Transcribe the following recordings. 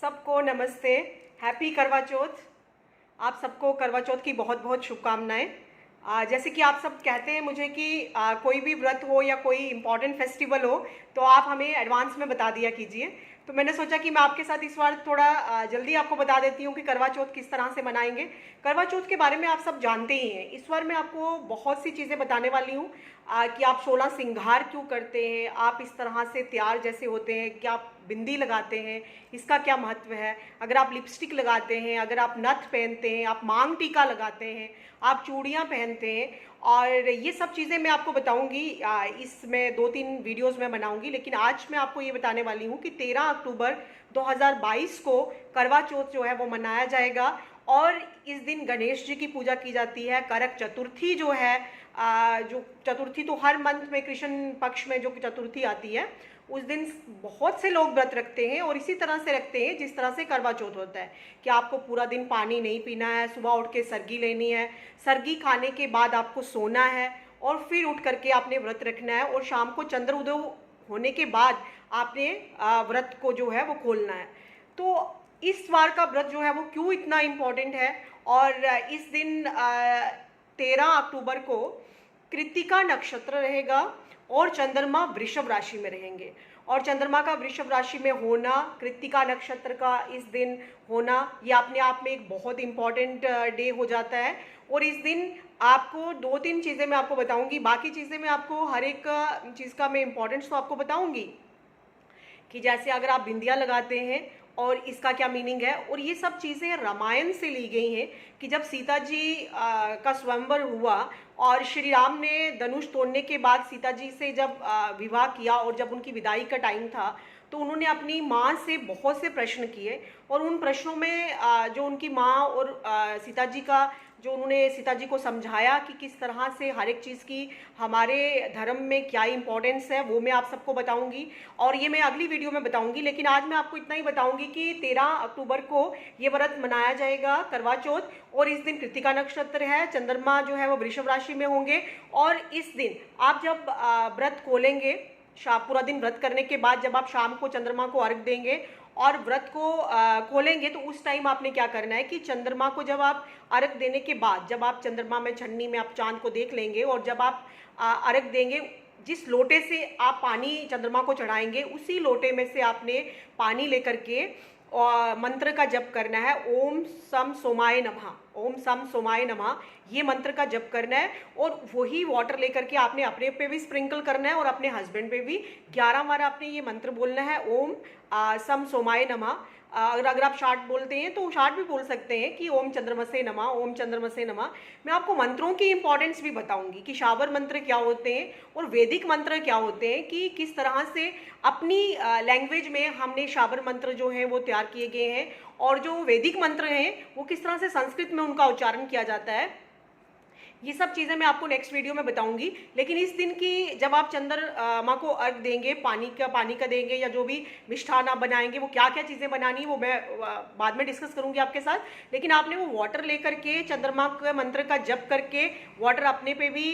सबको नमस्ते। हैप्पी करवा चौथ। आप सबको करवा चौथ की बहुत बहुत शुभकामनाएं। जैसे कि आप सब कहते हैं मुझे कि कोई भी व्रत हो या कोई इम्पॉर्टेंट फेस्टिवल हो तो आप हमें एडवांस में बता दिया कीजिए। तो मैंने सोचा कि मैं आपके साथ इस बार थोड़ा जल्दी आपको बता देती हूँ कि करवा चौथ किस तरह से मनाएंगे। करवा चौथ के बारे में आप सब जानते ही हैं। इस बार मैं आपको बहुत सी चीज़ें बताने वाली हूँ कि आप 16 सिंगार क्यों करते हैं, आप इस तरह से तैयार जैसे होते हैं, क्या आप बिंदी लगाते हैं, इसका क्या महत्व है, अगर आप लिपस्टिक लगाते हैं, अगर आप नथ पहनते हैं, आप मांग टीका लगाते हैं, आप चूड़ियाँ पहनते हैं, और ये सब चीज़ें मैं आपको बताऊंगी। इसमें 2-3 वीडियोस में बनाऊंगी, लेकिन आज मैं आपको ये बताने वाली हूँ कि 13 अक्टूबर 2022 को करवा चौथ जो है वो मनाया जाएगा। और इस दिन गणेश जी की पूजा की जाती है। करक चतुर्थी जो है, जो चतुर्थी तो हर मंथ में कृष्ण पक्ष में जो चतुर्थी आती है उस दिन बहुत से लोग व्रत रखते हैं, और इसी तरह से रखते हैं जिस तरह से करवा चौथ होता है कि आपको पूरा दिन पानी नहीं पीना है, सुबह उठ के सरगी लेनी है, सरगी खाने के बाद आपको सोना है और फिर उठ करके आपने व्रत रखना है, और शाम को चंद्र उदय होने के बाद आपने व्रत को जो है वो खोलना है। तो इस बार का व्रत जो है वो क्यों इतना इम्पोर्टेंट है, और इस दिन 13 अक्टूबर को कृत्तिका नक्षत्र रहेगा और चंद्रमा वृषभ राशि में रहेंगे। और चंद्रमा का वृषभ राशि में होना, कृत्तिका नक्षत्र का इस दिन होना, ये अपने आप में एक बहुत इम्पॉर्टेंट डे हो जाता है। और इस दिन आपको 2-3 चीज़ें मैं आपको बताऊंगी, बाकी चीज़ें मैं आपको हर एक चीज़ का मैं इम्पोर्टेंस तो आपको बताऊंगी कि जैसे अगर आप बिंदिया लगाते हैं और इसका क्या मीनिंग है। और ये सब चीज़ें रामायण से ली गई हैं कि जब सीता जी का स्वयंवर हुआ और श्री राम ने धनुष तोड़ने के बाद सीता जी से जब विवाह किया और जब उनकी विदाई का टाइम था तो उन्होंने अपनी माँ से बहुत से प्रश्न किए, और उन प्रश्नों में जो उनकी माँ और सीता जी का जो उन्होंने सीता जी को समझाया कि किस तरह से हर एक चीज़ की हमारे धर्म में क्या इंपॉर्टेंस है, वो मैं आप सबको बताऊंगी, और ये मैं अगली वीडियो में बताऊंगी। लेकिन आज मैं आपको इतना ही बताऊंगी कि 13 अक्टूबर को ये व्रत मनाया जाएगा, करवा चौथ, और इस दिन कृत्तिका नक्षत्र है, चंद्रमा जो है वो वृषभ राशि में होंगे। और इस दिन आप जब व्रत खोलेंगे, पूरा दिन व्रत करने के बाद जब आप शाम को चंद्रमा को अर्घ देंगे और व्रत को खोलेंगे, तो उस टाइम आपने क्या करना है कि चंद्रमा को जब आप अर्घ देने के बाद, जब आप चंद्रमा में छन्नी में आप चांद को देख लेंगे और जब आप अर्घ देंगे, जिस लोटे से आप पानी चंद्रमा को चढ़ाएंगे उसी लोटे में से आपने पानी लेकर के और मंत्र का जप करना है। ओम सम सोमाय नमः, ओम सम सोमाय नमः, ये मंत्र का जप करना है। और वही वाटर लेकर के आपने अपने पे भी स्प्रिंकल करना है और अपने हस्बैंड पे भी 11 बार आपने ये मंत्र बोलना है, ओम सम सोमाय नमः। अगर आप शार्ट बोलते हैं तो शार्ट भी बोल सकते हैं कि ओम चंद्रमसे नमः, ओम चंद्रमसे नमः। मैं आपको मंत्रों की इंपॉर्टेंस भी बताऊंगी कि शावर मंत्र क्या होते हैं और वैदिक मंत्र क्या होते हैं, कि किस तरह से अपनी लैंग्वेज में हमने शावर मंत्र जो है वो तैयार किए गए हैं, और जो वैदिक मंत्र हैं वो किस तरह से संस्कृत में उनका उच्चारण किया जाता है। ये सब चीज़ें मैं आपको नेक्स्ट वीडियो में बताऊंगी। लेकिन इस दिन की जब आप चंद्रमा को अर्घ देंगे, पानी का देंगे, या जो भी मिष्ठान आप बनाएंगे, वो क्या क्या चीज़ें बनानी है वो मैं बाद में डिस्कस करूंगी आपके साथ। लेकिन आपने वो वाटर लेकर के चंद्रमा के मंत्र का जप करके वाटर अपने पे भी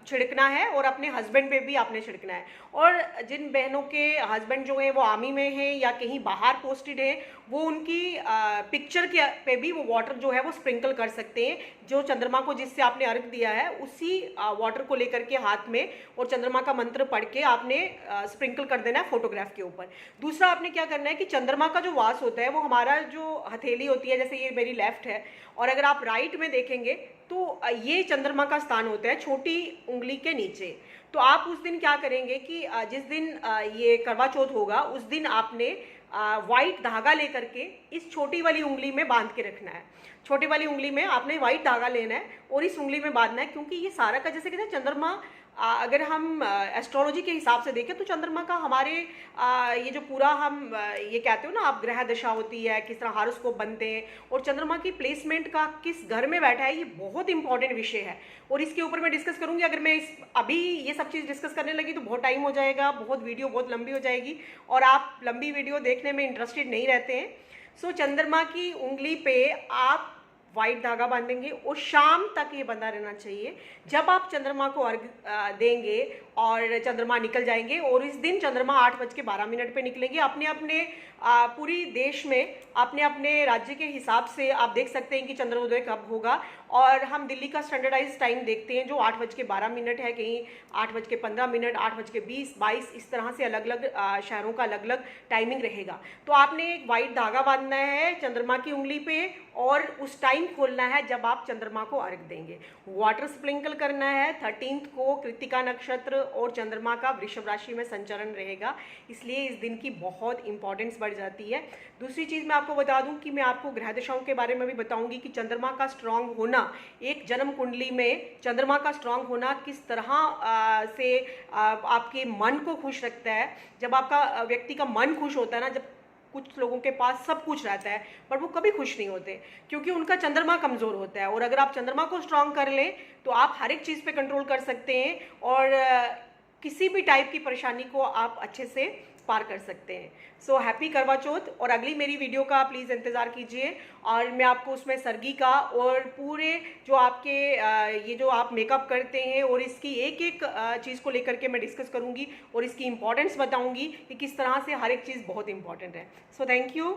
छिड़कना है और अपने हस्बैंड पे भी आपने छिड़कना है। और जिन बहनों के हस्बैंड जो है वो आर्मी में हैं या कहीं बाहर पोस्टेड है, वो उनकी पिक्चर के पे भी वो वाटर जो है वो स्प्रिंकल कर सकते हैं। जो चंद्रमा को जिससे आपने अर्घ दिया है उसी वाटर को लेकर के हाथ में और चंद्रमा का मंत्र पढ़ के आपने स्प्रिंकल कर देना है फोटोग्राफ के ऊपर। दूसरा आपने क्या करना है कि चंद्रमा का जो वास होता है वो हमारा जो हथेली होती है, जैसे ये मेरी लेफ्ट है, और अगर आप राइट में देखेंगे तो ये चंद्रमा का स्थान होता है छोटी उंगली के नीचे। तो आप उस दिन क्या करेंगे कि जिस दिन ये करवा चौथ होगा उस दिन आपने वाइट धागा लेकर के इस छोटी वाली उंगली में बांध के रखना है। छोटी वाली उंगली में आपने वाइट धागा लेना है और इस उंगली में बांधना है, क्योंकि ये सारा का जैसे कहते हैं चंद्रमा, अगर हम एस्ट्रोलॉजी के हिसाब से देखें तो चंद्रमा का हमारे ये जो पूरा हम ये कहते हो ना आप, ग्रह दशा होती है, किस तरह हॉरोस्कोप बनते हैं और चंद्रमा की प्लेसमेंट का किस घर में बैठा है, ये बहुत इंपॉर्टेंट विषय है। और इसके ऊपर मैं डिस्कस करूंगी। अगर मैं अभी ये सब चीज़ डिस्कस करने लगी तो बहुत टाइम हो जाएगा, बहुत वीडियो बहुत लंबी हो जाएगी और आप लंबी वीडियो देखने में इंटरेस्टेड नहीं रहते हैं। सो चंद्रमा की उंगली पे आप वाइट धागा बांधेंगे और शाम तक ये बंधा रहना चाहिए। जब आप चंद्रमा को अर्घ देंगे और चंद्रमा निकल जाएंगे, और इस दिन चंद्रमा 8:12 पे निकलेंगे। अपने अपने पूरी देश में अपने अपने राज्य के हिसाब से आप देख सकते हैं कि चंद्रोदय कब होगा। और हम दिल्ली का स्टैंडर्डाइज टाइम देखते हैं जो 8:12 है, कहीं 8:15, 8:20, 22, इस तरह से अलग अलग शहरों का अलग अलग टाइमिंग रहेगा। तो आपने एक वाइट धागा बांधना है चंद्रमा की उंगली पे और उस टाइम खोलना है जब आप चंद्रमा को अर्घ देंगे। वाटर स्प्रिंकल करना है। 13 को कृतिका नक्षत्र और चंद्रमा का वृषभ राशि में संचरण रहेगा, इसलिए इस दिन की बहुत इंपॉर्टेंस बढ़ जाती है। दूसरी चीज़ मैं आपको बता दूं कि मैं आपको ग्रह दशाओं के बारे में भी बताऊंगी कि चंद्रमा का स्ट्रांग होना, एक जन्म कुंडली में चंद्रमा का स्ट्रांग होना किस तरह से आपके मन को खुश रखता है। जब आपका व्यक्ति का मन खुश होता है ना, जब कुछ लोगों के पास सब कुछ रहता है पर वो कभी खुश नहीं होते क्योंकि उनका चंद्रमा कमज़ोर होता है। और अगर आप चंद्रमा को स्ट्रांग कर लें तो आप हर एक चीज़ पे कंट्रोल कर सकते हैं और किसी भी टाइप की परेशानी को आप अच्छे से पार कर सकते हैं। सो हैप्पी करवा चौथ। और अगली मेरी वीडियो का प्लीज़ इंतज़ार कीजिए और मैं आपको उसमें सरगी का और पूरे जो आपके ये जो आप मेकअप करते हैं और इसकी एक एक चीज़ को लेकर के मैं डिस्कस करूँगी और इसकी इंपॉर्टेंस बताऊँगी कि किस तरह से हर एक चीज़ बहुत इंपॉर्टेंट है। So thank you.